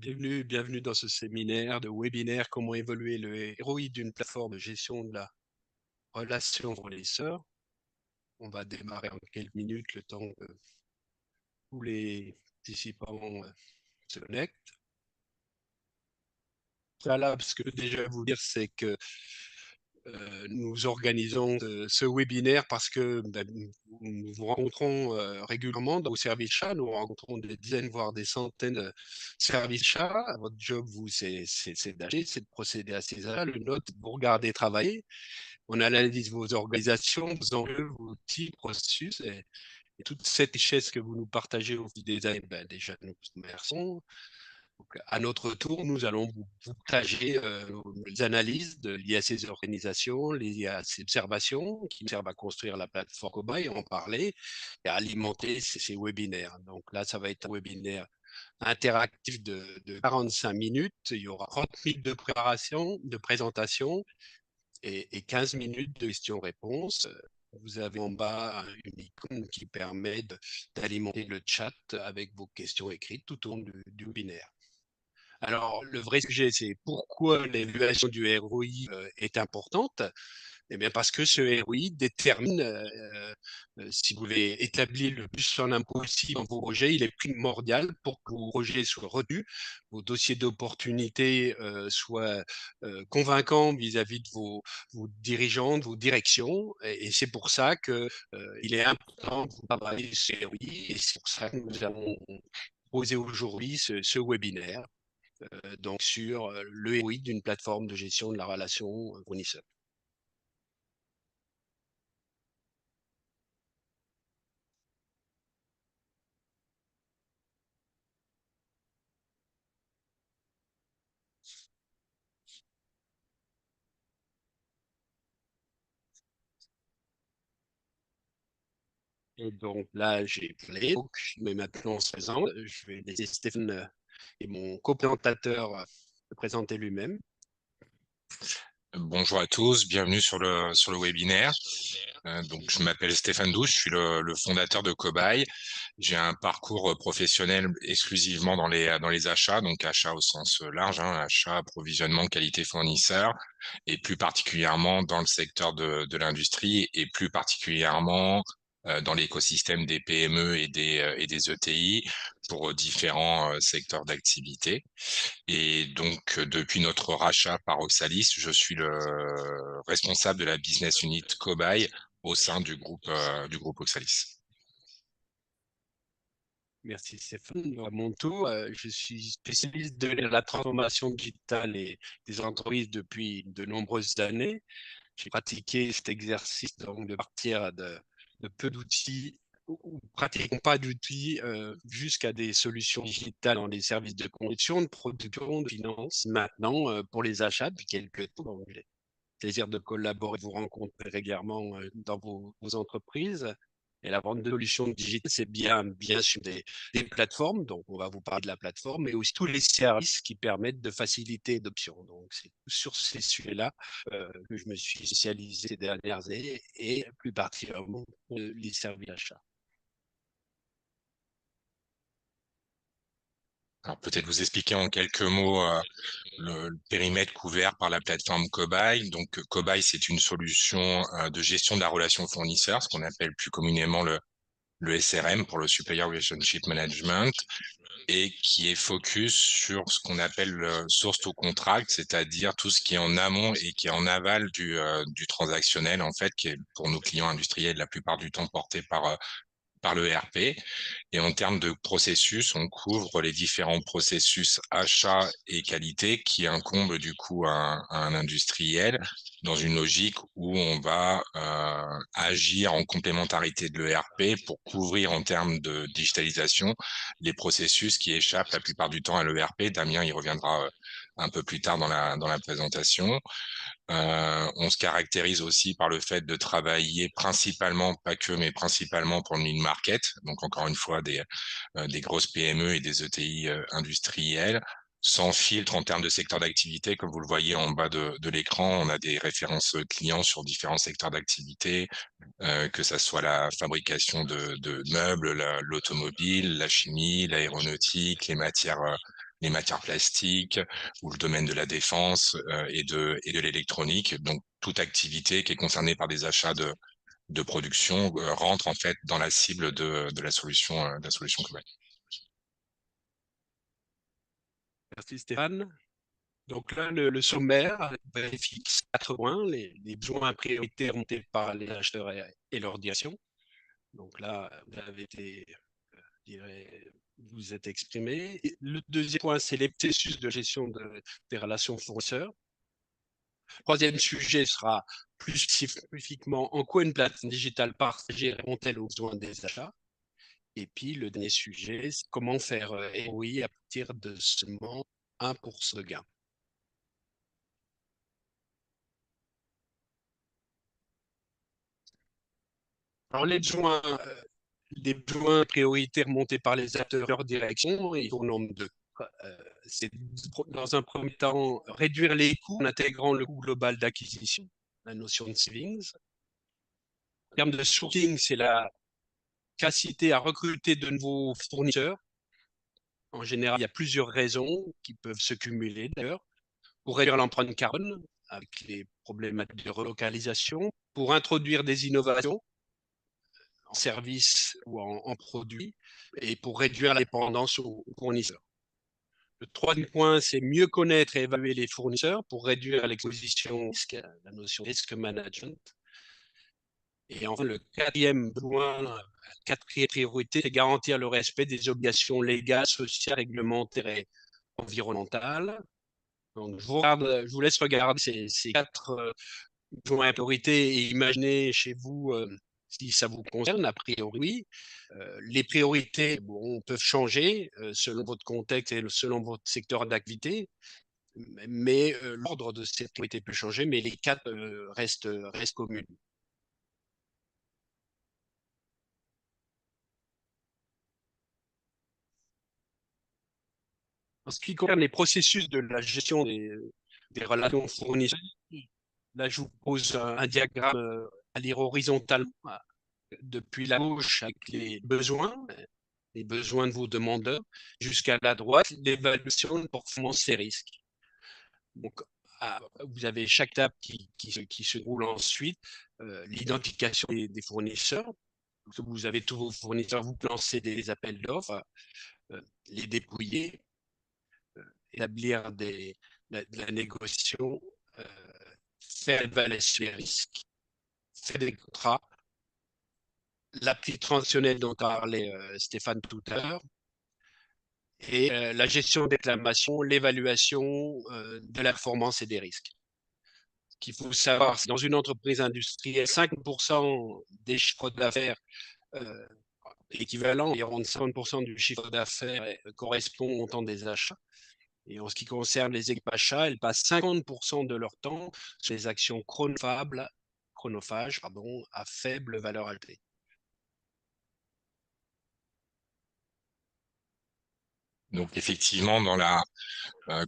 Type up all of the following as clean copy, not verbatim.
Bienvenue dans ce séminaire de webinaire Comment évoluer le ROI d'une plateforme de gestion de la relation fournisseur. On va démarrer en quelques minutes le temps que tous les participants se connectent. Là, ce que je peux déjà vous dire, c'est que nous organisons ce webinaire parce que nous vous rencontrons régulièrement dans vos services chats. Nous rencontrons des dizaines, voire des centaines de services chats. Votre job, vous, c'est d'acheter, c'est de procéder à ces achats. Le nôtre, vous regardez travailler. On analyse vos organisations, vos enjeux, vos outils, processus. Et toute cette richesse que vous nous partagez au fil des années, déjà, nous vous remercions. Donc, à notre tour, nous allons vous partager les analyses liées à ces organisations, liées à ces observations qui servent à construire la plateforme Cobaye, en parler et à alimenter ces webinaires. Donc là, ça va être un webinaire interactif de 45 minutes. Il y aura 30 minutes de préparation, de présentation et 15 minutes de questions-réponses. Vous avez en bas une icône qui permet d'alimenter le chat avec vos questions écrites tout au long du webinaire. Alors, le vrai sujet, c'est pourquoi l'évaluation du ROI est importante. Eh bien, parce que ce ROI détermine, si vous voulez établir le plus en amont possible dans vos projets, il est primordial pour que vos projets soient retenus, vos dossiers d'opportunité soient convaincants vis-à-vis de vos dirigeants, de vos directions. Et c'est pour ça qu'il est important de travailler ce ROI. Et c'est pour ça que nous avons posé aujourd'hui ce webinaire donc sur le ROI d'une plateforme de gestion de la relation fournisseur. Et donc là, j'ai parlé, mais maintenant on se présente. Je vais laisser Stéphane et mon co-présentateur se présenter lui-même. Bonjour à tous, bienvenue sur le webinaire. Donc, je m'appelle Stéphane Douche, je suis le fondateur de Cobaye. J'ai un parcours professionnel exclusivement dans les achats, donc achats au sens large, achat, approvisionnement, qualité fournisseur, et plus particulièrement dans le secteur de l'industrie et plus particulièrement dans l'écosystème des PME et des ETI pour différents secteurs d'activité. Et donc, depuis notre rachat par Oxalis, je suis le responsable de la business unit Cobaye au sein du groupe Oxalis. Merci Stéphane. À mon tour, je suis spécialiste de la transformation digitale et des entreprises depuis de nombreuses années. J'ai pratiqué cet exercice donc de partir de peu d'outils ou pratiquement pas d'outils jusqu'à des solutions digitales dans les services de conduction, de production, de finance. Maintenant, pour les achats, depuis quelques temps, donc j'ai le plaisir de collaborer, de vous rencontrer régulièrement dans vos entreprises. Et la vente de solutions digitales, c'est bien sûr des plateformes. Donc, on va vous parler de la plateforme, mais aussi tous les services qui permettent de faciliter l'adoption. Donc, c'est sur ces sujets-là que je me suis spécialisé ces dernières années et plus particulièrement les services d'achat. Alors, peut-être vous expliquer en quelques mots le périmètre couvert par la plateforme Cobaye. Donc, Cobaye, c'est une solution de gestion de la relation fournisseur, ce qu'on appelle plus communément le SRM pour le Supplier Relationship Management, et qui est focus sur ce qu'on appelle le source to contract, c'est-à-dire tout ce qui est en amont et qui est en aval du transactionnel, en fait, qui est pour nos clients industriels la plupart du temps porté par le ERP. Et en termes de processus, on couvre les différents processus achat et qualité qui incombent du coup à un industriel dans une logique où on va agir en complémentarité de l'ERP pour couvrir en termes de digitalisation les processus qui échappent la plupart du temps à l'ERP. Damien y reviendra un peu plus tard dans la présentation. On se caractérise aussi par le fait de travailler principalement, pas que, mais principalement pour le mid-market. Donc, encore une fois, des grosses PME et des ETI industrielles, sans filtre en termes de secteur d'activité. Comme vous le voyez en bas de l'écran, on a des références clients sur différents secteurs d'activité, que ça soit la fabrication de meubles, l'automobile, la chimie, l'aéronautique, les matières les matières plastiques ou le domaine de la défense et de l'électronique. Donc, toute activité qui est concernée par des achats de production rentre en fait dans la cible de la solution Cobaye. Merci Stéphane. Donc là, le sommaire vérifie 4 points, les besoins prioritaires montés par les acheteurs et leur direction. Donc là, vous avez été, je dirais, vous êtes exprimé. Et le deuxième point, c'est les processus de gestion des relations fournisseurs. Le troisième sujet sera plus spécifiquement en quoi une plateforme digitale partagée répond-elle aux besoins des achats. Et puis le dernier sujet, c'est comment faire ROI à partir de seulement 1% de gain. Alors les besoins prioritaires montés par les acteurs direction, ils sont au nombre de c'est dans un premier temps réduire les coûts en intégrant le coût global d'acquisition, la notion de savings. En termes de sourcing, c'est la capacité à recruter de nouveaux fournisseurs. En général, il y a plusieurs raisons qui peuvent se cumuler d'ailleurs pour réduire l'empreinte carbone avec les problématiques de relocalisation, pour introduire des innovations en services ou en produits et pour réduire la dépendance aux fournisseurs. Le troisième point, c'est mieux connaître et évaluer les fournisseurs pour réduire l'exposition au risque, la notion de risque management. Et enfin, le quatrième besoin, la quatrième priorité, c'est garantir le respect des obligations légales, sociales, réglementaires et environnementales. Donc, je vous laisse regarder ces quatre besoins et priorités et imaginer chez vous si ça vous concerne, a priori, oui. Les priorités peuvent changer selon votre contexte et selon votre secteur d'activité, mais l'ordre de ces priorités peut changer, mais les quatre restent communes. En ce qui concerne les processus de la gestion des relations fournisseurs, là, je vous pose un diagramme à lire horizontalement depuis la gauche avec les besoins de vos demandeurs, jusqu'à la droite, l'évaluation de performance et risques. Donc, vous avez chaque étape qui se roule ensuite, l'identification des fournisseurs. Vous avez tous vos fournisseurs, vous lancez des appels d'offres, les dépouiller, établir de la négociation, faire l'évaluation des risques, faire des contrats, l'appli transactionnelle dont parlait Stéphane tout à l'heure, et la gestion des réclamations, l'évaluation de la performance et des risques. Ce qu'il faut savoir, c'est dans une entreprise industrielle, 5% des chiffres d'affaires, l'équivalent, environ 50% du chiffre d'affaires correspond au montant des achats. Et en ce qui concerne les équipes achats, elles passent 50% de leur temps sur les actions chronophages à faible valeur ajoutée. Donc effectivement, dans la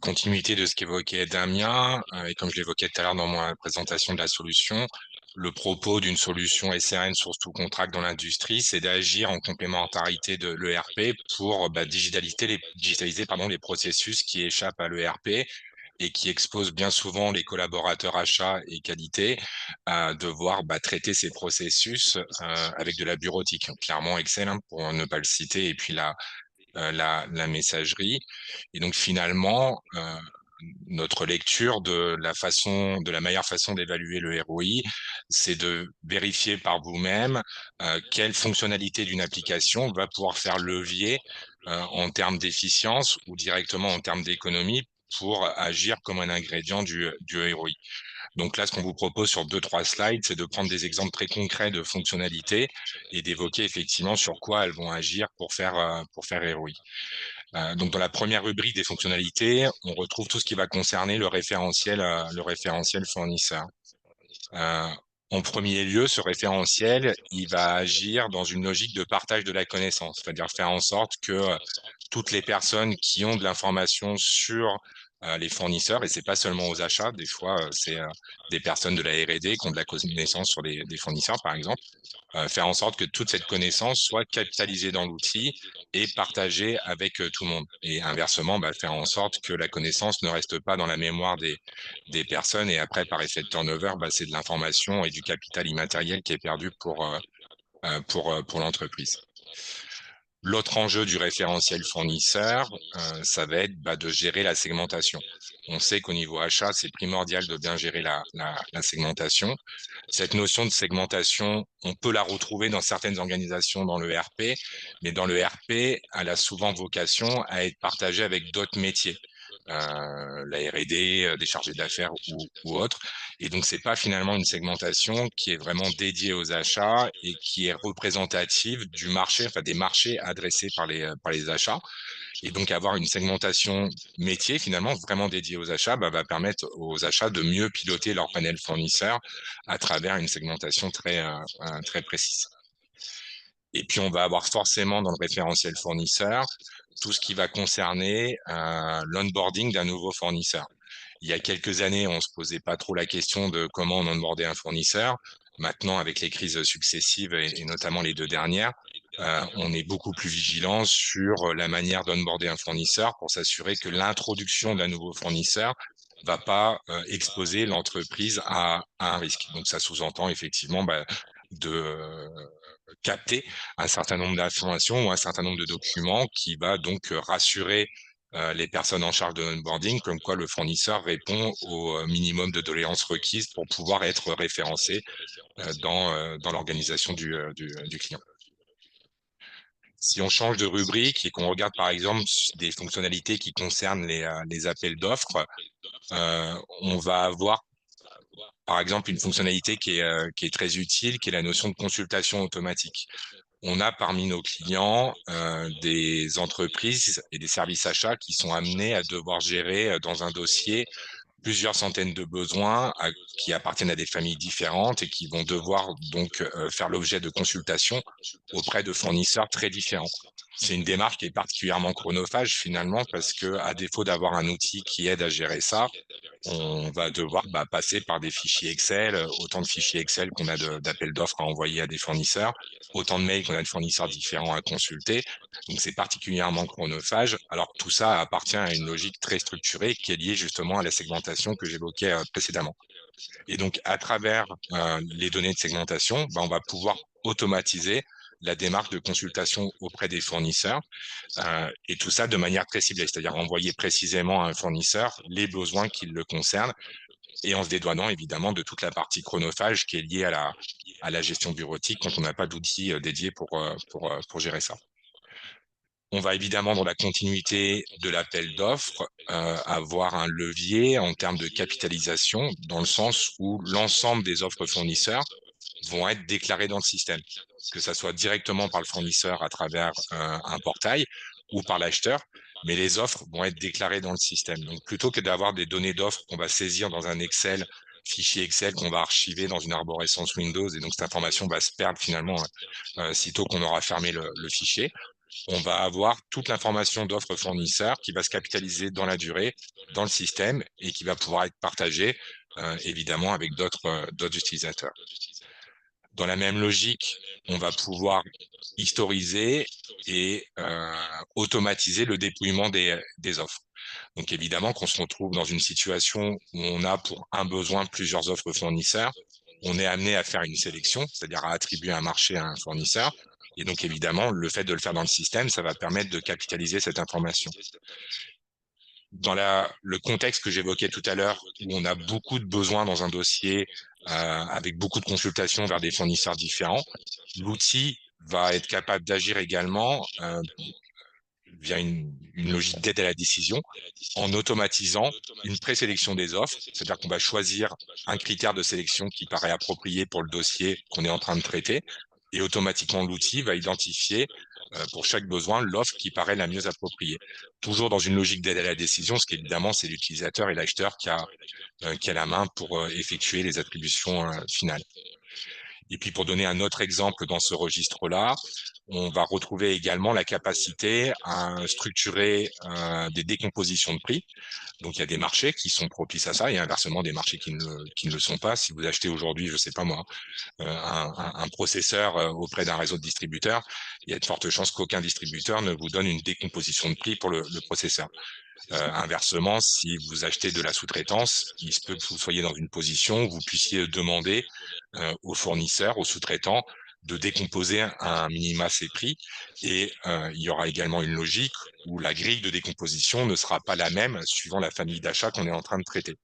continuité de ce qu'évoquait Damien, et comme je l'évoquais tout à l'heure dans ma présentation de la solution, le propos d'une solution SRN Source to Contract dans l'industrie, c'est d'agir en complémentarité de l'ERP pour digitaliser les processus qui échappent à l'ERP et qui exposent bien souvent les collaborateurs achats et qualité à devoir traiter ces processus avec de la bureautique. Clairement Excel, pour ne pas le citer, et puis la messagerie. Et donc finalement, notre lecture de la meilleure façon d'évaluer le ROI, c'est de vérifier par vous-même quelle fonctionnalité d'une application va pouvoir faire levier en termes d'efficience ou directement en termes d'économie pour agir comme un ingrédient du ROI. Donc là, ce qu'on vous propose sur 2-3 slides, c'est de prendre des exemples très concrets de fonctionnalités et d'évoquer effectivement sur quoi elles vont agir pour faire ROI. Donc dans la première rubrique des fonctionnalités, on retrouve tout ce qui va concerner le référentiel fournisseur. En premier lieu, ce référentiel, il va agir dans une logique de partage de la connaissance, c'est-à-dire faire en sorte que toutes les personnes qui ont de l'information sur les fournisseurs, et c'est pas seulement aux achats, des fois c'est des personnes de la R&D qui ont de la connaissance sur des fournisseurs, par exemple, faire en sorte que toute cette connaissance soit capitalisée dans l'outil et partagée avec tout le monde. Et inversement, faire en sorte que la connaissance ne reste pas dans la mémoire des personnes et après, par effet de turnover, c'est de l'information et du capital immatériel qui est perdu pour l'entreprise. L'autre enjeu du référentiel fournisseur, ça va être de gérer la segmentation. On sait qu'au niveau achat, c'est primordial de bien gérer la segmentation. Cette notion de segmentation, on peut la retrouver dans certaines organisations dans le RP, mais dans le RP, elle a souvent vocation à être partagée avec d'autres métiers. La R&D, des chargés d'affaires ou autres. Et donc, c'est pas finalement une segmentation qui est vraiment dédiée aux achats et qui est représentative du marché, enfin des marchés adressés par les achats. Et donc, avoir une segmentation métier finalement vraiment dédiée aux achats va permettre aux achats de mieux piloter leur panel fournisseur à travers une segmentation très précise. Et puis, on va avoir forcément dans le référentiel fournisseur tout ce qui va concerner l'onboarding d'un nouveau fournisseur. Il y a quelques années, on ne se posait pas trop la question de comment on onboardait un fournisseur. Maintenant, avec les crises successives et notamment les 2 dernières, on est beaucoup plus vigilant sur la manière d'onboarder un fournisseur pour s'assurer que l'introduction d'un nouveau fournisseur va pas exposer l'entreprise à un risque. Donc, ça sous-entend effectivement de capter un certain nombre d'informations ou un certain nombre de documents qui va donc rassurer les personnes en charge de l'onboarding, comme quoi le fournisseur répond au minimum de doléances requises pour pouvoir être référencé dans l'organisation du client. Si on change de rubrique et qu'on regarde par exemple des fonctionnalités qui concernent les appels d'offres, on va avoir par exemple une fonctionnalité qui est très utile, qui est la notion de consultation automatique. On a parmi nos clients des entreprises et des services achats qui sont amenés à devoir gérer dans un dossier plusieurs centaines de besoins qui appartiennent à des familles différentes et qui vont devoir donc faire l'objet de consultations auprès de fournisseurs très différents. C'est une démarche qui est particulièrement chronophage finalement parce que à défaut d'avoir un outil qui aide à gérer ça, on va devoir passer par des fichiers Excel, autant de fichiers Excel qu'on a d'appels d'offres à envoyer à des fournisseurs, autant de mails qu'on a de fournisseurs différents à consulter. Donc, c'est particulièrement chronophage. Alors, tout ça appartient à une logique très structurée qui est liée justement à la segmentation que j'évoquais précédemment. Et donc, à travers les données de segmentation, on va pouvoir automatiser la démarche de consultation auprès des fournisseurs et tout ça de manière très ciblée, c'est-à-dire envoyer précisément à un fournisseur les besoins qui le concernent et en se dédouanant évidemment de toute la partie chronophage qui est liée à la gestion bureautique quand on n'a pas d'outils dédiés pour gérer ça. On va évidemment, dans la continuité de l'appel d'offres, avoir un levier en termes de capitalisation, dans le sens où l'ensemble des offres fournisseurs vont être déclarées dans le système, que ça soit directement par le fournisseur à travers un portail ou par l'acheteur, mais les offres vont être déclarées dans le système. Donc, plutôt que d'avoir des données d'offres qu'on va saisir dans un Excel, fichier Excel qu'on va archiver dans une arborescence Windows, et donc cette information va se perdre finalement sitôt qu'on aura fermé le fichier, on va avoir toute l'information d'offres fournisseurs qui va se capitaliser dans la durée, dans le système, et qui va pouvoir être partagée, évidemment, avec d'autres utilisateurs. Dans la même logique, on va pouvoir historiser et automatiser le dépouillement des offres. Donc évidemment, qu'on se retrouve dans une situation où on a pour un besoin plusieurs offres fournisseurs, on est amené à faire une sélection, c'est-à-dire à attribuer un marché à un fournisseur. Et donc évidemment, le fait de le faire dans le système, ça va permettre de capitaliser cette information. Dans le contexte que j'évoquais tout à l'heure, où on a beaucoup de besoins dans un dossier, avec beaucoup de consultations vers des fournisseurs différents, l'outil va être capable d'agir également via une logique d'aide à la décision en automatisant une présélection des offres, c'est-à-dire qu'on va choisir un critère de sélection qui paraît approprié pour le dossier qu'on est en train de traiter, et automatiquement l'outil va identifier pour chaque besoin l'offre qui paraît la mieux appropriée. Toujours dans une logique d'aide à la décision, ce qui évidemment c'est l'utilisateur et l'acheteur qui a la main pour effectuer les attributions finales. Et puis pour donner un autre exemple dans ce registre-là, on va retrouver également la capacité à structurer des décompositions de prix. Donc il y a des marchés qui sont propices à ça et inversement des marchés qui ne le sont pas. Si vous achetez aujourd'hui, je sais pas moi, un processeur auprès d'un réseau de distributeurs, il y a de fortes chances qu'aucun distributeur ne vous donne une décomposition de prix pour le processeur. Inversement, si vous achetez de la sous-traitance, il se peut que vous soyez dans une position où vous puissiez demander aux fournisseurs, aux sous-traitants, de décomposer un minima ces prix. Et il y aura également une logique où la grille de décomposition ne sera pas la même suivant la famille d'achat qu'on est en train de traiter.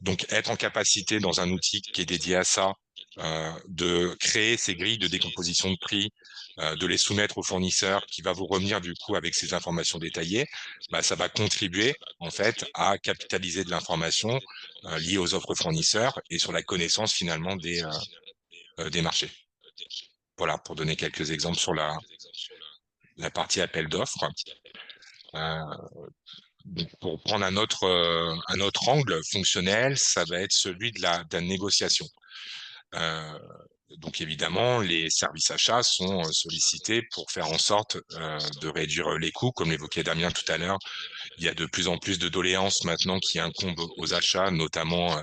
Donc, être en capacité dans un outil qui est dédié à ça, de créer ces grilles de décomposition de prix, de les soumettre au fournisseur qui va vous revenir du coup avec ces informations détaillées, bah, ça va contribuer en fait à capitaliser de l'information liée aux offres fournisseurs et sur la connaissance finalement des marchés. Voilà, pour donner quelques exemples sur la partie appel d'offres. Pour prendre un autre angle fonctionnel, ça va être celui de la négociation. Donc évidemment, les services achats sont sollicités pour faire en sorte de réduire les coûts, comme l'évoquait Damien tout à l'heure. Il y a de plus en plus de doléances maintenant qui incombent aux achats, notamment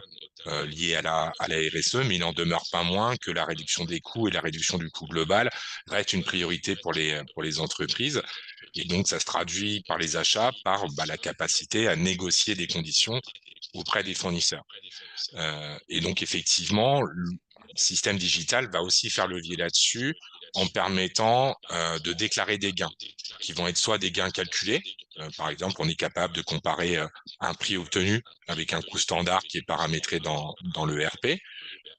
liées à la RSE, mais il n'en demeure pas moins que la réduction des coûts et la réduction du coût global reste une priorité pour les entreprises. Et donc, ça se traduit par les achats, par la capacité à négocier des conditions auprès des fournisseurs. Et donc, effectivement, le système digital va aussi faire levier là-dessus en permettant de déclarer des gains qui vont être soit des gains calculés. Par exemple, on est capable de comparer un prix obtenu avec un coût standard qui est paramétré dans le RP,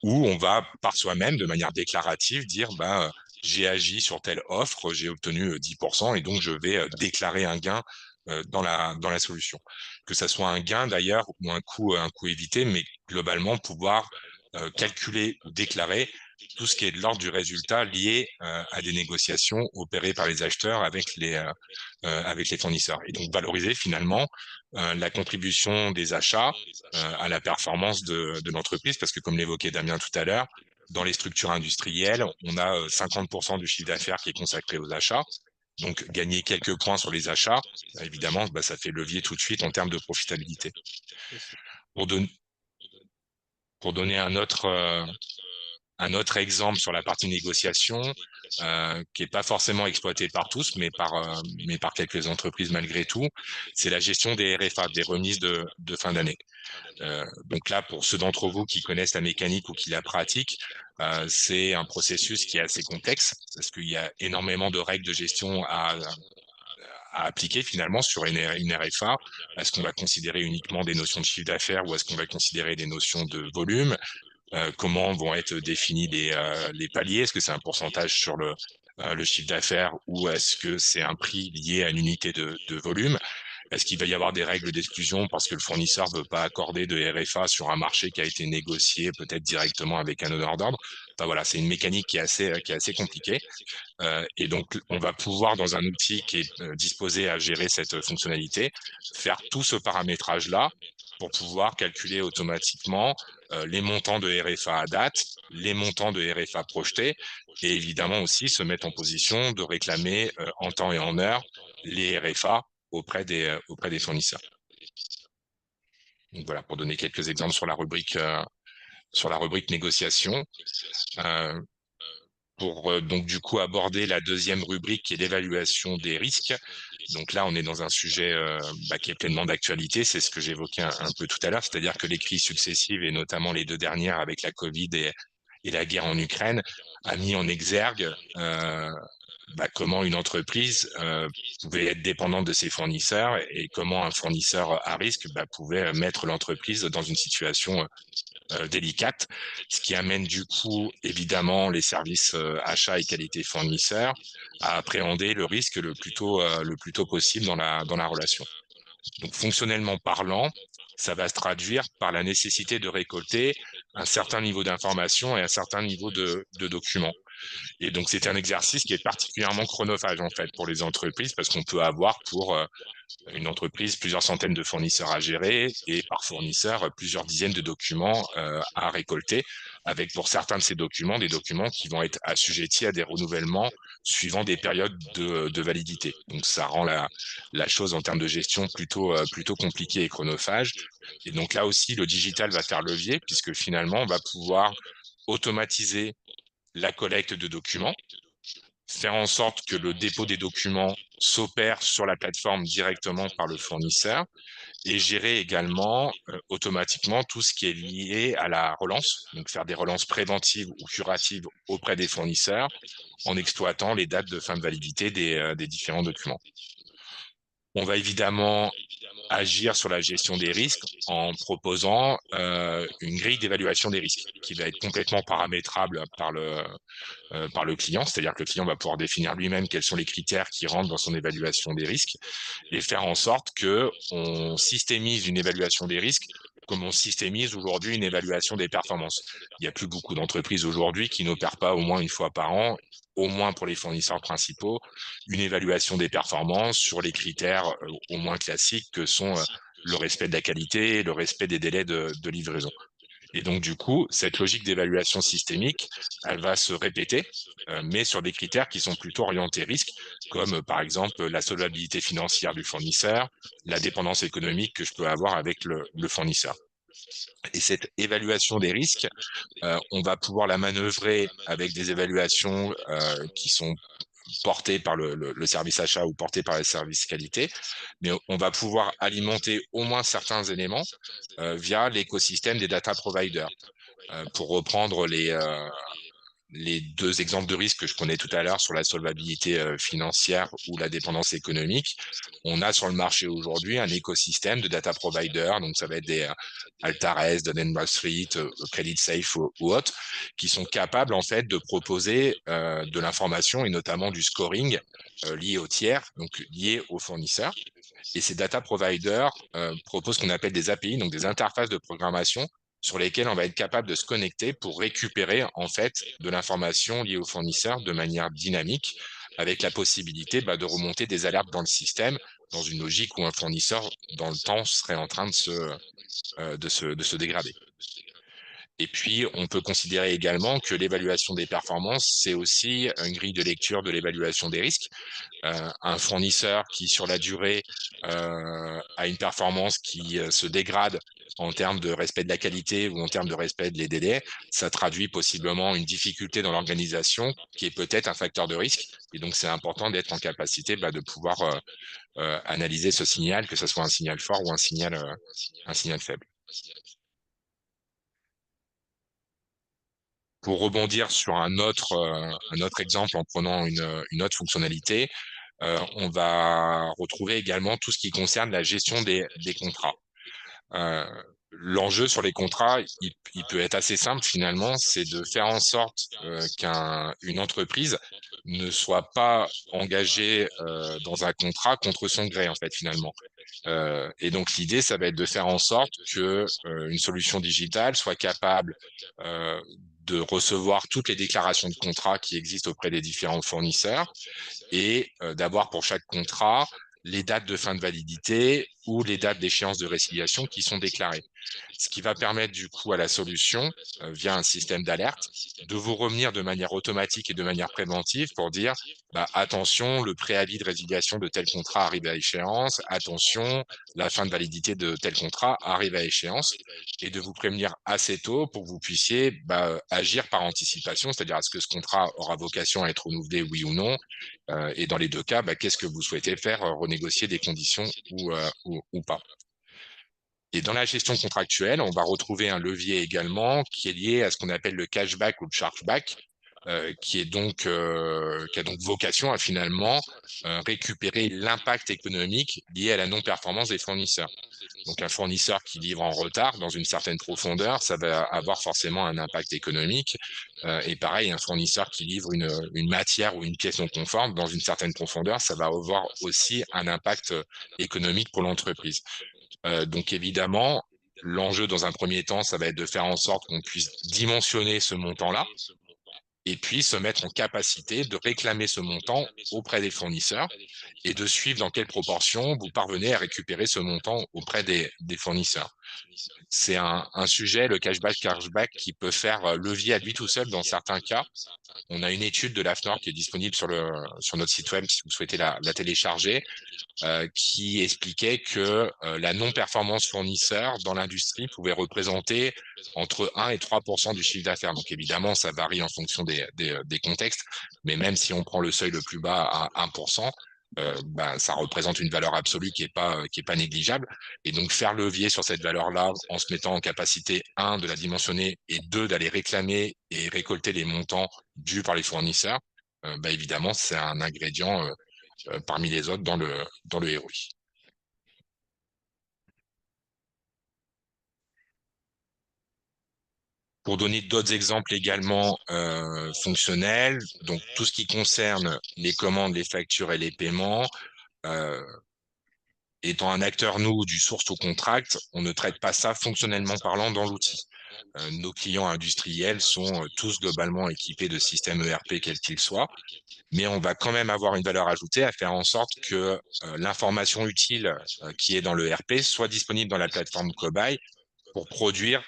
ou on va par soi-même, de manière déclarative, dire j'ai agi sur telle offre, j'ai obtenu 10% et donc je vais déclarer un gain dans la solution. Que ça soit un gain d'ailleurs ou un coût évité, mais globalement pouvoir calculer ou déclarer tout ce qui est de l'ordre du résultat lié à des négociations opérées par les acheteurs avec les fournisseurs. Et donc valoriser finalement la contribution des achats à la performance de l'entreprise, parce que comme l'évoquait Damien tout à l'heure, dans les structures industrielles, on a 50% du chiffre d'affaires qui est consacré aux achats. Donc, gagner quelques points sur les achats, évidemment, ça fait levier tout de suite en termes de profitabilité. Pour, don pour donner un autre exemple sur la partie négociation, qui n'est pas forcément exploité par tous, mais par quelques entreprises malgré tout, c'est la gestion des RFA, des remises de fin d'année. Donc là, pour ceux d'entre vous qui connaissent la mécanique ou qui la pratiquent, c'est un processus qui est assez complexe parce qu'il y a énormément de règles de gestion à appliquer finalement sur une RFA. Est-ce qu'on va considérer uniquement des notions de chiffre d'affaires ou est-ce qu'on va considérer des notions de volume? Comment vont être définis les paliers? Est-ce que c'est un pourcentage sur le chiffre d'affaires ou est-ce que c'est un prix lié à une unité de volume? Est-ce qu'il va y avoir des règles d'exclusion parce que le fournisseur ne veut pas accorder de RFA sur un marché qui a été négocié peut-être directement avec un donneur d'ordre? Enfin, voilà, c'est une mécanique qui est assez compliquée. Et donc, on va pouvoir, dans un outil qui est disposé à gérer cette fonctionnalité, faire tout ce paramétrage-là pour pouvoir calculer automatiquement les montants de RFA à date, les montants de RFA projetés, et évidemment aussi se mettre en position de réclamer en temps et en heure les RFA auprès des fournisseurs. Donc voilà, pour donner quelques exemples sur la rubrique négociation. Pour donc du coup aborder la deuxième rubrique qui est l'évaluation des risques. Donc là, on est dans un sujet qui est pleinement d'actualité. C'est ce que j'évoquais un peu tout à l'heure, c'est-à-dire que les crises successives, et notamment les deux dernières avec la Covid et la guerre en Ukraine, a mis en exergue comment une entreprise pouvait être dépendante de ses fournisseurs et comment un fournisseur à risque pouvait mettre l'entreprise dans une situation délicate, ce qui amène du coup évidemment les services achats et qualité fournisseurs à appréhender le risque le plus tôt possible dans la relation. Donc fonctionnellement parlant, ça va se traduire par la nécessité de récolter un certain niveau d'information et un certain niveau de documents. Et donc, c'est un exercice qui est particulièrement chronophage, en fait, pour les entreprises, parce qu'on peut avoir pour une entreprise plusieurs centaines de fournisseurs à gérer et par fournisseur plusieurs dizaines de documents à récolter. avec pour certains de ces documents, des documents qui vont être assujettis à des renouvellements suivant des périodes de validité. Donc ça rend la chose en termes de gestion plutôt compliquée et chronophage. Et donc là aussi, le digital va faire levier, puisque finalement, on va pouvoir automatiser la collecte de documents, faire en sorte que le dépôt des documents s'opère sur la plateforme directement par le fournisseur et gérer également automatiquement tout ce qui est lié à la relance, donc faire des relances préventives ou curatives auprès des fournisseurs en exploitant les dates de fin de validité des différents documents. On va évidemment agir sur la gestion des risques en proposant une grille d'évaluation des risques qui va être complètement paramétrable par le client, c'est-à-dire que le client va pouvoir définir lui-même quels sont les critères qui rentrent dans son évaluation des risques et faire en sorte que on systémise une évaluation des risques comme on systémise aujourd'hui une évaluation des performances. Il n'y a plus beaucoup d'entreprises aujourd'hui qui n'opèrent pas au moins une fois par an, au moins pour les fournisseurs principaux, une évaluation des performances sur les critères au moins classiques que sont le respect de la qualité et le respect des délais de livraison. Et donc, du coup, cette logique d'évaluation systémique, elle va se répéter, mais sur des critères qui sont plutôt orientés risque, comme par exemple la solvabilité financière du fournisseur, la dépendance économique que je peux avoir avec le fournisseur. Et cette évaluation des risques, on va pouvoir la manœuvrer avec des évaluations qui sont portées par le service achat ou portées par le service qualité, mais on va pouvoir alimenter au moins certains éléments via l'écosystème des data providers. Pour reprendre les deux exemples de risques que je connais tout à l'heure sur la solvabilité financière ou la dépendance économique, on a sur le marché aujourd'hui un écosystème de data providers, donc ça va être des Altares, Dun & Bradstreet, Credit Safe ou autres, qui sont capables en fait de proposer de l'information et notamment du scoring lié aux tiers, donc lié aux fournisseurs. Et ces data providers proposent ce qu'on appelle des API, donc des interfaces de programmation sur lesquelles on va être capable de se connecter pour récupérer en fait de l'information liée aux fournisseurs de manière dynamique, avec la possibilité de remonter des alertes dans le système dans une logique où un fournisseur dans le temps serait en train de se dégrader. Et puis, on peut considérer également que l'évaluation des performances, c'est aussi une grille de lecture de l'évaluation des risques. Un fournisseur qui, sur la durée, a une performance qui se dégrade en termes de respect de la qualité ou en termes de respect des délais, ça traduit possiblement une difficulté dans l'organisation qui est peut-être un facteur de risque. Et donc, c'est important d'être en capacité de pouvoir analyser ce signal, que ce soit un signal fort ou un signal faible. Pour rebondir sur un autre exemple en prenant une autre fonctionnalité, on va retrouver également tout ce qui concerne la gestion des contrats. L'enjeu sur les contrats, il peut être assez simple finalement, c'est de faire en sorte qu'une entreprise ne soit pas engagée dans un contrat contre son gré en fait finalement. Et donc l'idée, ça va être de faire en sorte que une solution digitale soit capable de recevoir toutes les déclarations de contrat qui existent auprès des différents fournisseurs et d'avoir pour chaque contrat les dates de fin de validité ou les dates d'échéance de résiliation qui sont déclarées. Ce qui va permettre du coup à la solution, via un système d'alerte, de vous revenir de manière automatique et de manière préventive pour dire attention, le préavis de résiliation de tel contrat arrive à échéance, attention, la fin de validité de tel contrat arrive à échéance, et de vous prévenir assez tôt pour que vous puissiez agir par anticipation, c'est-à-dire est-ce que ce contrat aura vocation à être renouvelé, oui ou non, et dans les deux cas, qu'est-ce que vous souhaitez faire, renégocier des conditions ou pas. Et dans la gestion contractuelle, on va retrouver un levier également qui est lié à ce qu'on appelle le cashback ou le chargeback, qui a donc vocation à finalement récupérer l'impact économique lié à la non-performance des fournisseurs. Donc un fournisseur qui livre en retard dans une certaine profondeur, ça va avoir forcément un impact économique. Et pareil, un fournisseur qui livre une matière ou une pièce non conforme dans une certaine profondeur, ça va avoir aussi un impact économique pour l'entreprise. Donc évidemment, l'enjeu dans un premier temps, ça va être de faire en sorte qu'on puisse dimensionner ce montant-là et puis se mettre en capacité de réclamer ce montant auprès des fournisseurs et de suivre dans quelle proportion vous parvenez à récupérer ce montant auprès des fournisseurs. C'est un sujet, le cashback, qui peut faire levier à lui tout seul dans certains cas. On a une étude de l'AFNOR qui est disponible sur notre site web si vous souhaitez la télécharger, qui expliquait que la non-performance fournisseur dans l'industrie pouvait représenter entre 1 et 3% du chiffre d'affaires. Donc évidemment, ça varie en fonction des contextes, mais même si on prend le seuil le plus bas à 1%, ça représente une valeur absolue qui est pas négligeable. Et donc faire levier sur cette valeur-là en se mettant en capacité, un, de la dimensionner et deux, d'aller réclamer et récolter les montants dus par les fournisseurs, évidemment, c'est un ingrédient parmi les autres dans le ROI. Pour donner d'autres exemples également fonctionnels, donc tout ce qui concerne les commandes, les factures et les paiements, étant un acteur, nous, du source to contract, on ne traite pas ça fonctionnellement parlant dans l'outil. Nos clients industriels sont tous globalement équipés de systèmes ERP quels qu'ils soient, mais on va quand même avoir une valeur ajoutée à faire en sorte que l'information utile qui est dans le ERP soit disponible dans la plateforme Cobaye pour produire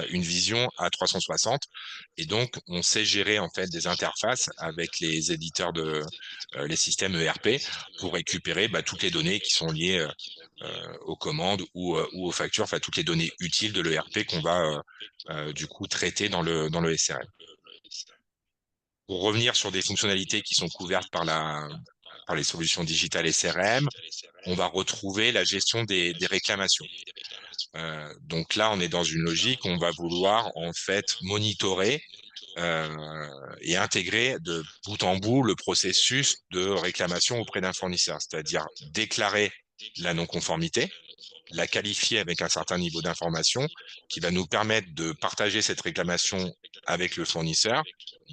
une vision à 360. Et donc, on sait gérer en fait des interfaces avec les éditeurs les systèmes ERP pour récupérer toutes les données qui sont liées aux commandes ou aux factures, enfin toutes les données utiles de l'ERP qu'on va du coup traiter dans le SRM. Pour revenir sur des fonctionnalités qui sont couvertes par les solutions digitales SRM, on va retrouver la gestion des réclamations. Donc là, on est dans une logique, on va vouloir en fait monitorer et intégrer de bout en bout le processus de réclamation auprès d'un fournisseur, c'est-à-dire déclarer la non-conformité, la qualifier avec un certain niveau d'information qui va nous permettre de partager cette réclamation avec le fournisseur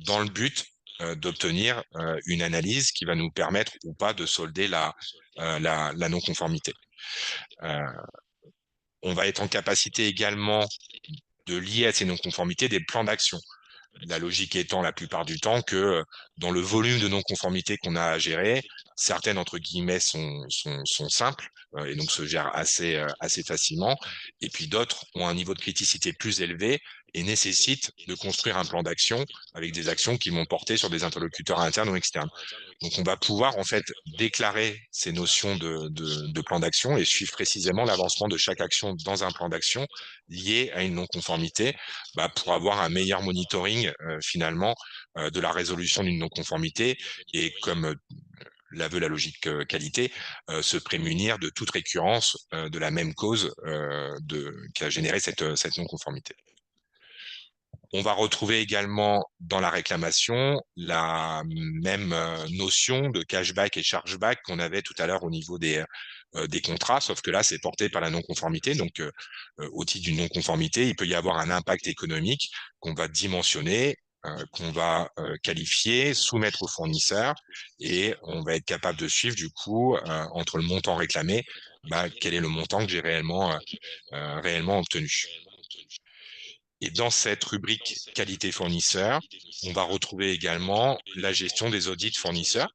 dans le but d'obtenir une analyse qui va nous permettre ou pas de solder la non-conformité. On va être en capacité également de lier à ces non-conformités des plans d'action. La logique étant la plupart du temps que dans le volume de non-conformités qu'on a à gérer, certaines, entre guillemets, sont simples et donc se gèrent assez facilement. Et puis d'autres ont un niveau de criticité plus élevé et nécessitent de construire un plan d'action avec des actions qui vont porter sur des interlocuteurs internes ou externes. Donc on va pouvoir en fait déclarer ces notions de plan d'action et suivre précisément l'avancement de chaque action dans un plan d'action lié à une non-conformité pour avoir un meilleur monitoring finalement de la résolution d'une non-conformité et comme la veut la logique qualité, se prémunir de toute récurrence de la même cause qui a généré cette non-conformité. On va retrouver également dans la réclamation la même notion de cashback et chargeback qu'on avait tout à l'heure au niveau des contrats, sauf que là, c'est porté par la non-conformité. Donc, au titre d'une non-conformité, il peut y avoir un impact économique qu'on va dimensionner, qu'on va qualifier, soumettre au fournisseur, et on va être capable de suivre, du coup, entre le montant réclamé, quel est le montant que j'ai réellement obtenu. Et dans cette rubrique qualité fournisseur, on va retrouver également la gestion des audits fournisseurs.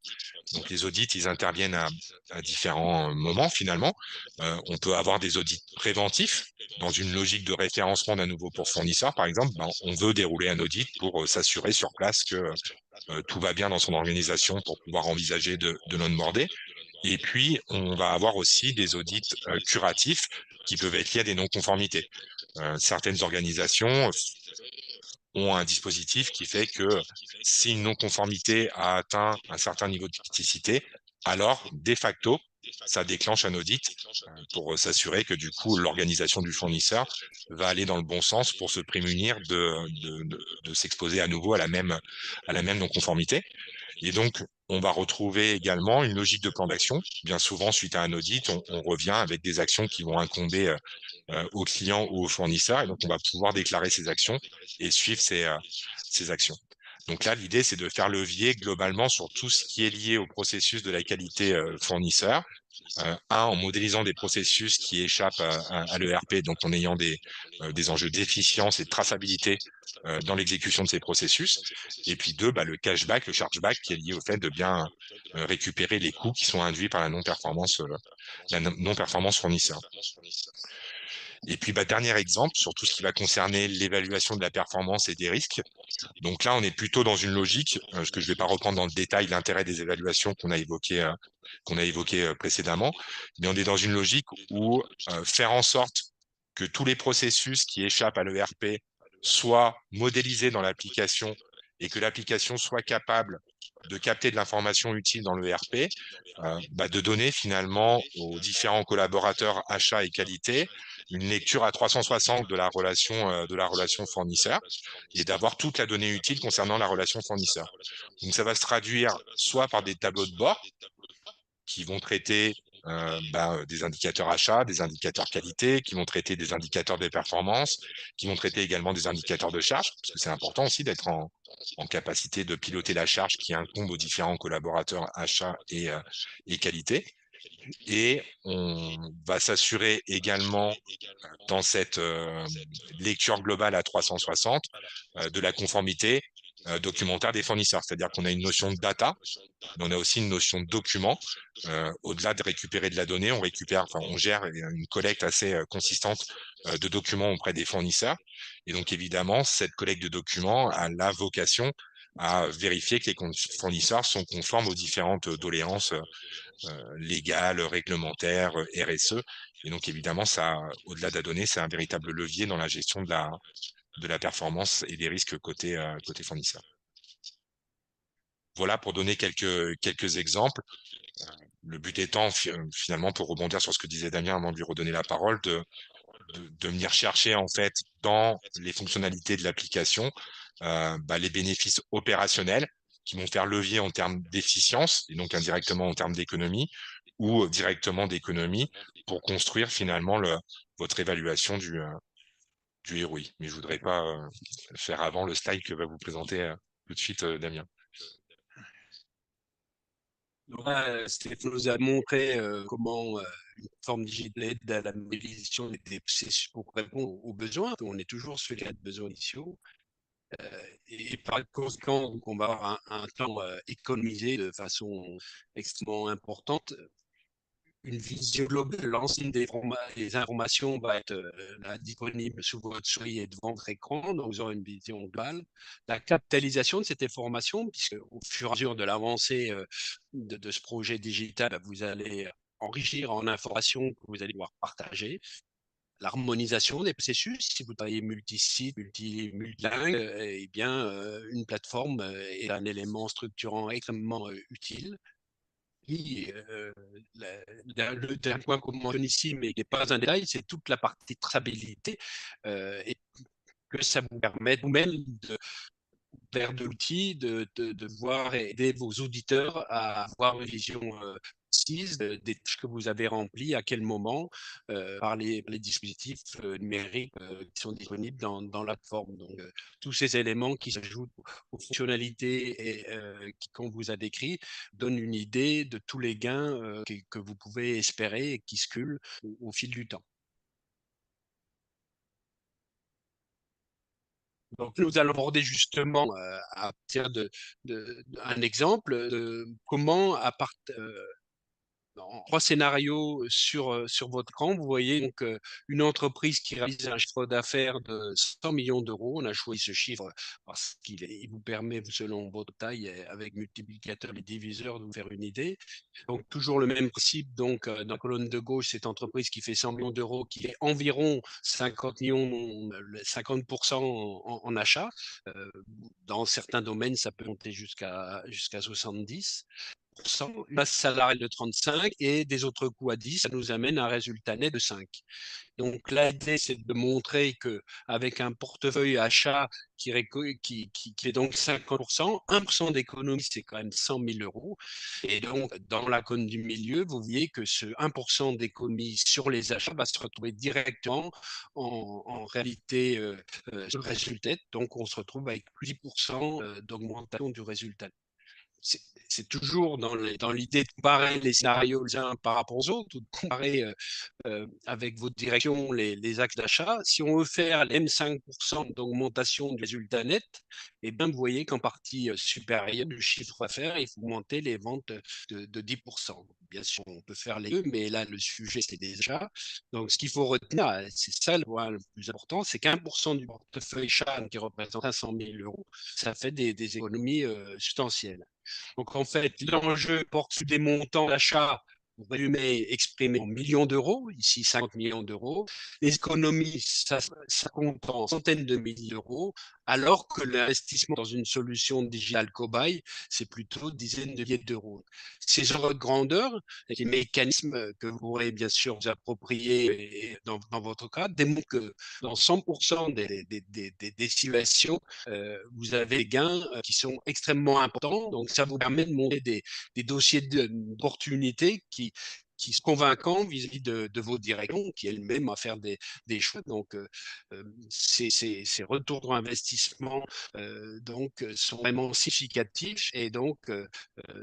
Donc les audits, ils interviennent à différents moments finalement. On peut avoir des audits préventifs dans une logique de référencement d'un nouveau pour fournisseur, par exemple. On veut dérouler un audit pour s'assurer sur place que tout va bien dans son organisation pour pouvoir envisager de l'onboarder. Et puis, on va avoir aussi des audits curatifs qui peuvent être liés à des non-conformités. Certaines organisations ont un dispositif qui fait que si une non-conformité a atteint un certain niveau de criticité, alors, de facto, ça déclenche un audit pour s'assurer que du coup, l'organisation du fournisseur va aller dans le bon sens pour se prémunir de s'exposer à nouveau à la même non-conformité. Et donc, on va retrouver également une logique de plan d'action. Bien souvent, suite à un audit, on revient avec des actions qui vont incomber au client ou au fournisseur. Et donc, on va pouvoir déclarer ces actions et suivre ces actions. Donc là, l'idée, c'est de faire levier globalement sur tout ce qui est lié au processus de la qualité fournisseur En modélisant des processus qui échappent à l'ERP, donc en ayant des enjeux d'efficience et de traçabilité dans l'exécution de ces processus. Et puis deux, le cashback, le chargeback, qui est lié au fait de bien récupérer les coûts qui sont induits par la non-performance fournisseur. Et puis, dernier exemple sur tout ce qui va concerner l'évaluation de la performance et des risques. Donc là, on est plutôt dans une logique, parce que je ne vais pas reprendre dans le détail l'intérêt des évaluations qu'on a évoqué précédemment, mais on est dans une logique où faire en sorte que tous les processus qui échappent à l'ERP soient modélisés dans l'application et que l'application soit capable de capter de l'information utile dans l'ERP, de donner finalement aux différents collaborateurs achats et qualité une lecture à 360 de la relation fournisseur et d'avoir toute la donnée utile concernant la relation fournisseur. Donc ça va se traduire soit par des tableaux de bord qui vont traiter des indicateurs achats, des indicateurs qualité, qui vont traiter des indicateurs de performance, qui vont traiter également des indicateurs de charge, parce que c'est important aussi d'être en capacité de piloter la charge qui incombe aux différents collaborateurs achats et qualité. Et on va s'assurer également dans cette lecture globale à 360 de la conformité documentaire des fournisseurs. C'est-à-dire qu'on a une notion de data, mais on a aussi une notion de document. Au-delà de récupérer de la donnée, on gère une collecte assez consistante de documents auprès des fournisseurs. Et donc, évidemment, cette collecte de documents a la vocation à vérifier que les fournisseurs sont conformes aux différentes doléances légales, réglementaires, RSE. Et donc, évidemment, ça, au-delà de la donnée, c'est un véritable levier dans la gestion de la performance et des risques côté fournisseur. Voilà pour donner quelques exemples. Le but étant, finalement, pour rebondir sur ce que disait Damien avant de lui redonner la parole, de venir chercher, en fait, dans les fonctionnalités de l'application, les bénéfices opérationnels qui vont faire levier en termes d'efficience et donc indirectement en termes d'économie ou directement d'économie pour construire finalement votre évaluation du ROI. Mais je voudrais pas faire avant le slide que va vous présenter tout de suite Damien. Donc là, Stéphane nous a montré comment une forme digitale aide à la modélisation des processus pour répondre aux besoins. On est toujours sur les cas de besoins initiaux. Et par conséquent, on va avoir un temps économisé de façon extrêmement importante. Une vision globale, l'ensemble des informations va être disponible sous votre souris et devant votre écran, donc vous aurez une vision globale. La capitalisation de cette information, puisque au fur et à mesure de l'avancée de ce projet digital, vous allez enrichir en informations que vous allez pouvoir partager. L'harmonisation des processus, si vous travaillez multi-site, multilingue, eh bien, une plateforme est un élément structurant extrêmement utile. Oui, le dernier point qu'on mentionne ici, mais qui n'est pas un détail, c'est toute la partie traçabilité et que ça vous permet vous-même de l'outil, de voir et aider vos auditeurs à avoir une vision précise des tâches que vous avez remplies, à quel moment, par les dispositifs numériques qui sont disponibles dans la plateforme. Donc, tous ces éléments qui s'ajoutent aux fonctionnalités qu'on vous a décrits donnent une idée de tous les gains que vous pouvez espérer et qui se cumulent au fil du temps. Donc, nous allons aborder justement à partir d'un exemple de comment, en 3 scénarios sur votre écran, vous voyez donc une entreprise qui réalise un chiffre d'affaires de 100 millions d'euros. On a choisi ce chiffre parce qu'il vous permet, selon votre taille, avec multiplicateur et diviseur, de vous faire une idée. Donc, toujours le même principe. Donc, dans la colonne de gauche, cette entreprise qui fait 100 millions d'euros, qui est environ 50 millions, 50% en achat. Dans certains domaines, ça peut monter jusqu'à 70%. Une masse salariale de 35 et des autres coûts à 10, ça nous amène à un résultat net de 5. Donc l'idée, c'est de montrer qu'avec un portefeuille achat qui est donc 50%, 1% d'économie, c'est quand même 100 000 euros. Et donc, dans la colonne du milieu, vous voyez que ce 1% d'économie sur les achats va se retrouver directement en réalité sur le résultat. Donc, on se retrouve avec plus de 10% d'augmentation du résultat. c'est toujours dans l'idée de comparer les scénarios les uns par rapport aux autres, ou de comparer avec votre direction les axes d'achat. Si on veut faire les mêmes 5% d'augmentation du résultat net, et bien, vous voyez qu'en partie supérieure du chiffre d'affaires, il faut augmenter les ventes de 10%. Bien sûr, on peut faire les deux, mais là, le sujet, c'est des achats. Donc, ce qu'il faut retenir, c'est ça le point le plus important, c'est qu'1% du portefeuille chat qui représente 500 000 euros, ça fait des économies substantielles. Donc, en fait, l'enjeu porte sur des montants d'achat, pour résumer, exprimés en millions d'euros, ici 50 millions d'euros. Les économies, ça compte en centaines de milliers d'euros, alors que l'investissement dans une solution digitale cobaye, c'est plutôt dizaines de milliers d'euros. Ces ordres de grandeur, les mécanismes que vous pourrez bien sûr vous approprier dans votre cas, démontrent que dans 100% des situations, vous avez des gains qui sont extrêmement importants. Donc, ça vous permet de monter des dossiers d'opportunités qui sont convaincants vis-à-vis de votre direction, qui elle-même a faire des choix. Donc, ces retours d'investissement sont vraiment significatifs et donc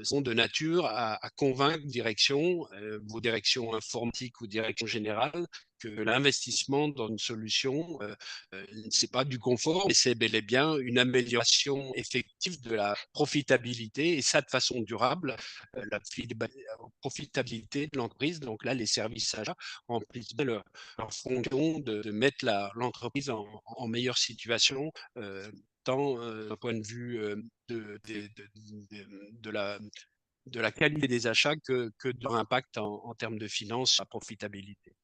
sont de nature à convaincre direction, vos directions informatiques ou direction générale, que l'investissement dans une solution, c'est pas du confort, mais c'est bel et bien une amélioration effective de la profitabilité et ça de façon durable, la profitabilité de l'entreprise. Donc là, les services achats remplissent bien leur fonction de mettre l'entreprise en meilleure situation, tant d'un point de vue de la qualité des achats que de leur impact en termes de finances, la profitabilité.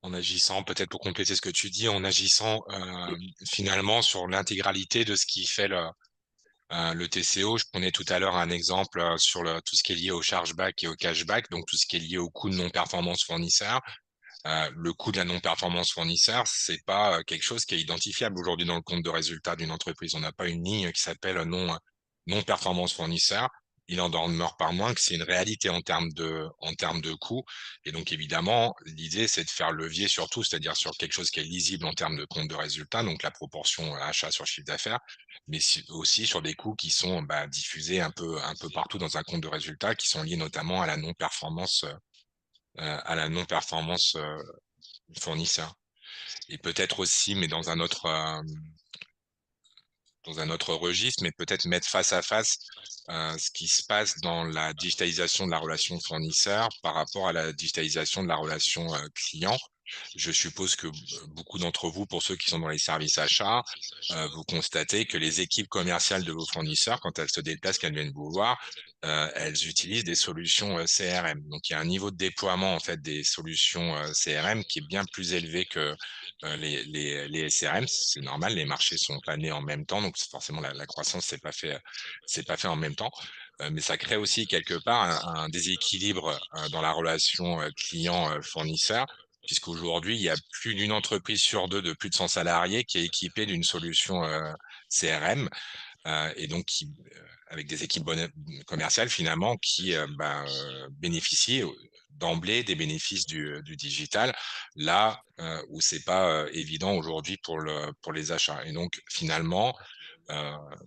En agissant, peut-être pour compléter ce que tu dis, en agissant finalement sur l'intégralité de ce qui fait le TCO. Je prenais tout à l'heure un exemple sur tout ce qui est lié au chargeback et au cashback, donc tout ce qui est lié au coût de non-performance fournisseur. Le coût de la non-performance fournisseur, c'est pas quelque chose qui est identifiable aujourd'hui dans le compte de résultat d'une entreprise. On n'a pas une ligne qui s'appelle non-performance fournisseur. Il en demeure pas moins que c'est une réalité en termes de coût. Et donc, évidemment, l'idée, c'est de faire levier sur tout, c'est-à-dire sur quelque chose qui est lisible en termes de compte de résultat, donc la proportion achat sur chiffre d'affaires, mais aussi sur des coûts qui sont diffusés un peu partout dans un compte de résultat, qui sont liés notamment à la non-performance fournisseur. Et peut-être aussi, mais dans un autre registre, mais peut-être mettre face à face ce qui se passe dans la digitalisation de la relation fournisseur par rapport à la digitalisation de la relation client. Je suppose que beaucoup d'entre vous, pour ceux qui sont dans les services achats, vous constatez que les équipes commerciales de vos fournisseurs, quand elles se déplacent, qu'elles viennent vous voir, elles utilisent des solutions CRM. Donc, il y a un niveau de déploiement en fait des solutions CRM qui est bien plus élevé que les SRM. C'est normal, les marchés sont pas nés en même temps, donc forcément la croissance c'est pas fait en même temps. Mais ça crée aussi quelque part un déséquilibre dans la relation client-fournisseur, puisqu'aujourd'hui, il y a plus d'une entreprise sur deux de plus de 100 salariés qui est équipée d'une solution CRM et donc avec des équipes commerciales finalement qui bénéficient d'emblée des bénéfices du digital, là où c'est pas évident aujourd'hui pour les achats. Et donc finalement,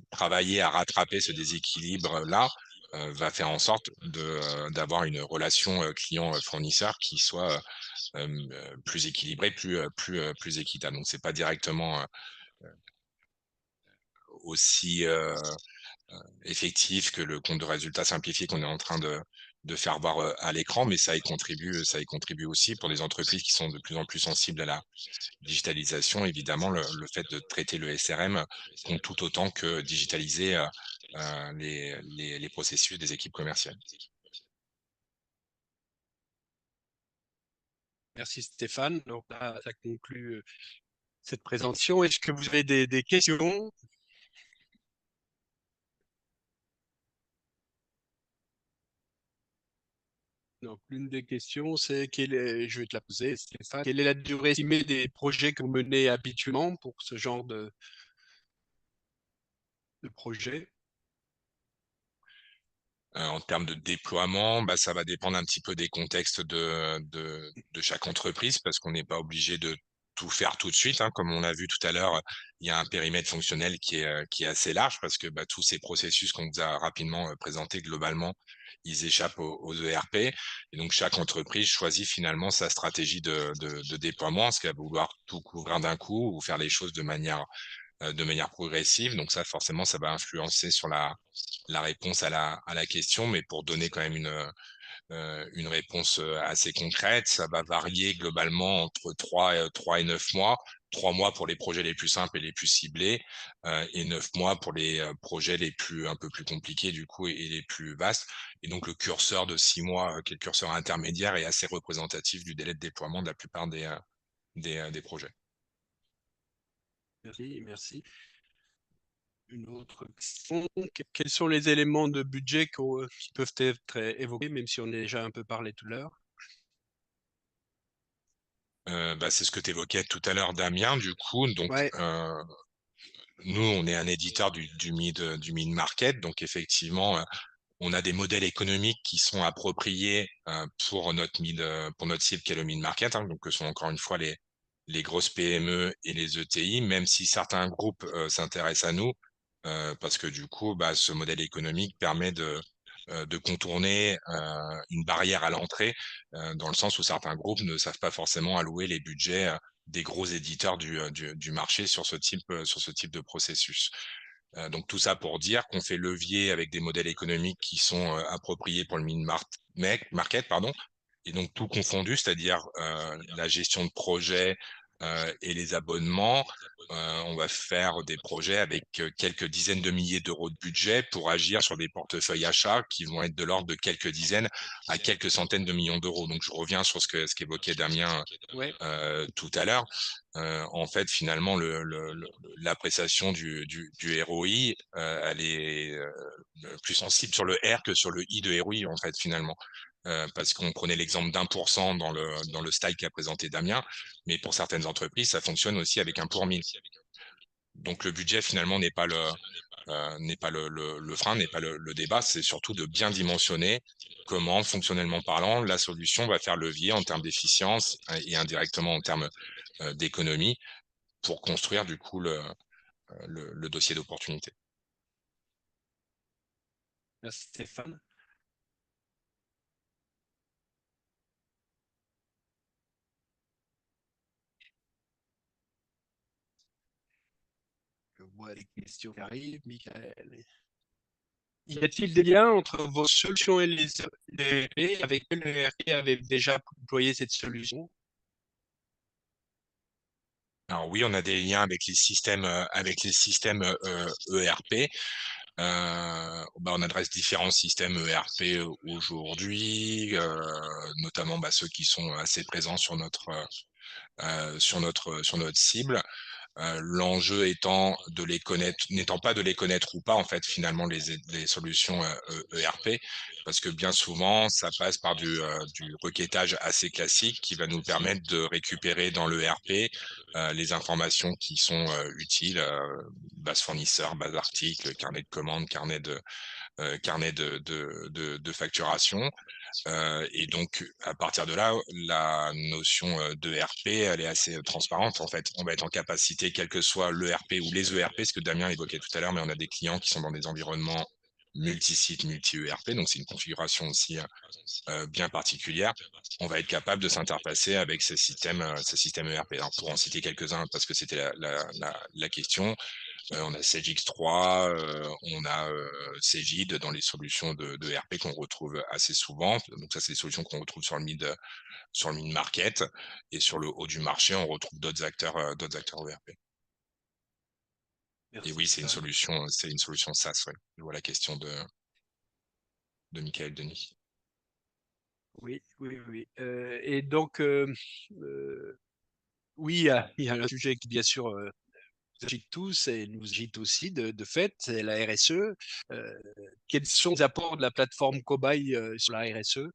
travailler à rattraper ce déséquilibre-là va faire en sorte d'avoir une relation client-fournisseur qui soit plus équilibrée, plus équitable. Donc c'est pas directement aussi effectif que le compte de résultats simplifié qu'on est en train de faire voir à l'écran, mais ça y contribue aussi pour des entreprises qui sont de plus en plus sensibles à la digitalisation. Évidemment, le fait de traiter le SRM compte tout autant que digitaliser les processus des équipes commerciales. Merci Stéphane. Donc là, ça conclut cette présentation. Est-ce que vous avez des questions? Donc, l'une des questions, c'est je vais te la poser, Stéphane, quelle est la durée estimée des projets que vous menez habituellement pour ce genre de projet? En termes de déploiement, ça va dépendre un petit peu des contextes de chaque entreprise parce qu'on n'est pas obligé de tout faire tout de suite, hein. Comme on a vu tout à l'heure, il y a un périmètre fonctionnel qui est assez large parce que, bah, tous ces processus qu'on vous a rapidement, présentés globalement, ils échappent aux ERP et donc chaque entreprise choisit finalement sa stratégie de déploiement. Est-ce qu'elle va vouloir tout couvrir d'un coup ou faire les choses de manière progressive? Donc ça, forcément, ça va influencer sur la réponse à la question, mais pour donner quand même une réponse, assez concrète. Ça va varier globalement entre 3 et 9 mois. 3 mois pour les projets les plus simples et les plus ciblés, et 9 mois pour les, projets un peu plus compliqués du coup et les plus vastes. Et donc le curseur de 6 mois, qui est le curseur intermédiaire, est assez représentatif du délai de déploiement de la plupart des projets. Merci, merci. Une autre question, quels sont les éléments de budget qui peuvent être évoqués, même si on a déjà un peu parlé tout à l'heure? Bah, c'est ce que tu évoquais tout à l'heure, Damien, du coup. Donc, Ouais, nous, on est un éditeur du mid-market. Donc, effectivement, on a des modèles économiques qui sont appropriés, pour notre cible qui est le mid-market, hein, donc que sont encore une fois les grosses PME et les ETI, même si certains groupes, s'intéressent à nous, parce que du coup, bah, ce modèle économique permet de contourner, une barrière à l'entrée, dans le sens où certains groupes ne savent pas forcément allouer les budgets, des gros éditeurs du marché sur ce type de processus. Donc tout ça pour dire qu'on fait levier avec des modèles économiques qui sont, appropriés pour le market, pardon. Et donc tout confondu, c'est-à-dire, la gestion de projet, et les abonnements, on va faire des projets avec, quelques dizaines de milliers d'euros de budget pour agir sur des portefeuilles achats qui vont être de l'ordre de quelques dizaines à quelques centaines de millions d'euros. Donc je reviens sur ce qu'évoquait Damien, ouais, tout à l'heure. En fait, finalement, l'appréciation du ROI, elle est, plus sensible sur le R que sur le I de ROI, en fait, finalement. Parce qu'on prenait l'exemple d'1% dans le slide qu'a présenté Damien, mais pour certaines entreprises, ça fonctionne aussi avec un pour 1000. Donc le budget, finalement, n'est pas le frein, n'est pas le débat, c'est surtout de bien dimensionner comment, fonctionnellement parlant, la solution va faire levier en termes d'efficience, et indirectement en termes, d'économie pour construire du coup le dossier d'opportunité. merci Stéphane. Je vois les questions qui arrivent, Michael. Y a-t-il des liens entre vos solutions et les ERP? Avec quel ERP avez déjà déployé cette solution? Alors oui, on a des liens avec les systèmes, ERP. Bah, on adresse différents systèmes ERP aujourd'hui, notamment, bah, ceux qui sont assez présents sur notre cible. L'enjeu étant de les connaître, n'étant pas de les connaître ou pas, en fait, finalement, les solutions, ERP, parce que bien souvent, ça passe par du requêtage assez classique qui va nous permettre de récupérer dans l'ERP, les informations qui sont, utiles, base fournisseur, base article, carnet de commandes, carnet de facturation. Et donc, à partir de là, la notion, d'ERP, elle est assez, transparente. En fait, on va être en capacité, quel que soit l'ERP ou les ERP, ce que Damien évoquait tout à l'heure, mais on a des clients qui sont dans des environnements multi-sites, multi-ERP, donc c'est une configuration aussi, bien particulière. On va être capable de s'interfacer avec ces systèmes ERP. Alors, pour en citer quelques-uns, parce que c'était la question, on a Sagix3, on a, Cegid dans les solutions de ERP qu'on retrouve assez souvent. Donc ça, c'est des solutions qu'on retrouve sur le mid-market, et sur le haut du marché, on retrouve d'autres acteurs ERP. Et Merci oui, Stéphane. c'est une solution SaaS, ouais. Je vois la question de Michael Denis. Oui, oui, oui. Et donc, oui, il y a un sujet qui, bien sûr, nous agite tous et nous agite aussi de fait, c'est la RSE. Quels sont les apports de la plateforme Cobaye sur la RSE?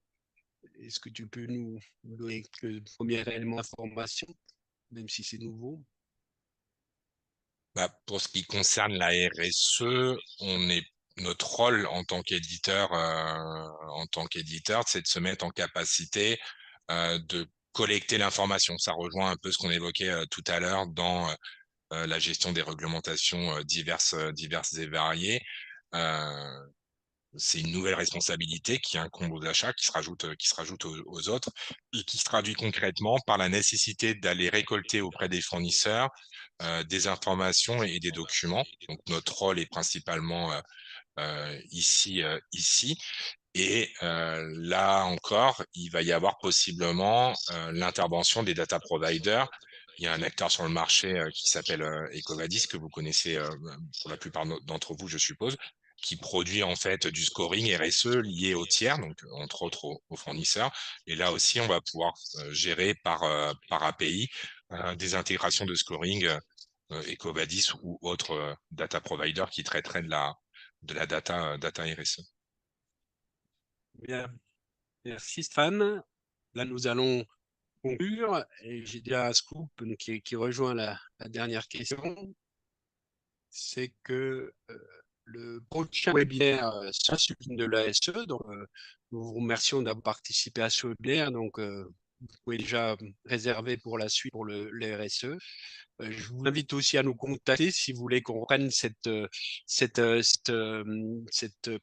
Est-ce que tu peux nous donner quelques premiers éléments d'information, même si c'est nouveau? Bah, pour ce qui concerne la RSE, notre rôle en tant qu'éditeur, c'est de se mettre en capacité, de collecter l'information. Ça rejoint un peu ce qu'on évoquait tout à l'heure dans la gestion des réglementations diverses et variées. C'est une nouvelle responsabilité qui incombe aux achats, qui se rajoute aux autres et qui se traduit concrètement par la nécessité d'aller récolter auprès des fournisseurs des informations et des documents. Donc notre rôle est principalement ici. Et là encore, il va y avoir possiblement l'intervention des data providers. Il y a un acteur sur le marché qui s'appelle Ecovadis, que vous connaissez pour la plupart d'entre vous, je suppose, qui produit en fait du scoring RSE lié aux tiers, donc entre autres aux fournisseurs. Et là aussi, on va pouvoir gérer par API des intégrations de scoring Ecovadis ou autres data providers qui traiteraient de la data RSE. Bien, merci Stéphane. Là, nous allons conclure et j'ai déjà un scoop qui rejoint la dernière question. C'est que le prochain webinaire sera celui de l'ASE. Donc, nous vous remercions d'avoir participé à ce webinaire. Donc, vous pouvez déjà réserver pour la suite pour le RSE. Je vous invite aussi à nous contacter si vous voulez qu'on prenne cette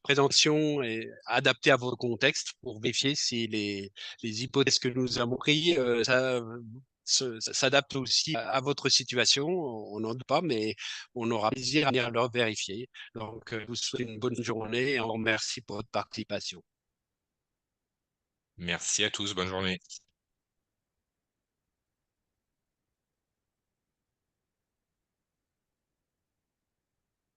présentation et adaptée à votre contexte pour vérifier si les hypothèses que nous avons prises s'adaptent aussi à votre situation. On n'en doute pas, mais on aura plaisir à venir leur vérifier. Donc, je vous souhaite une bonne journée et on vous remercie pour votre participation. Merci à tous, bonne journée.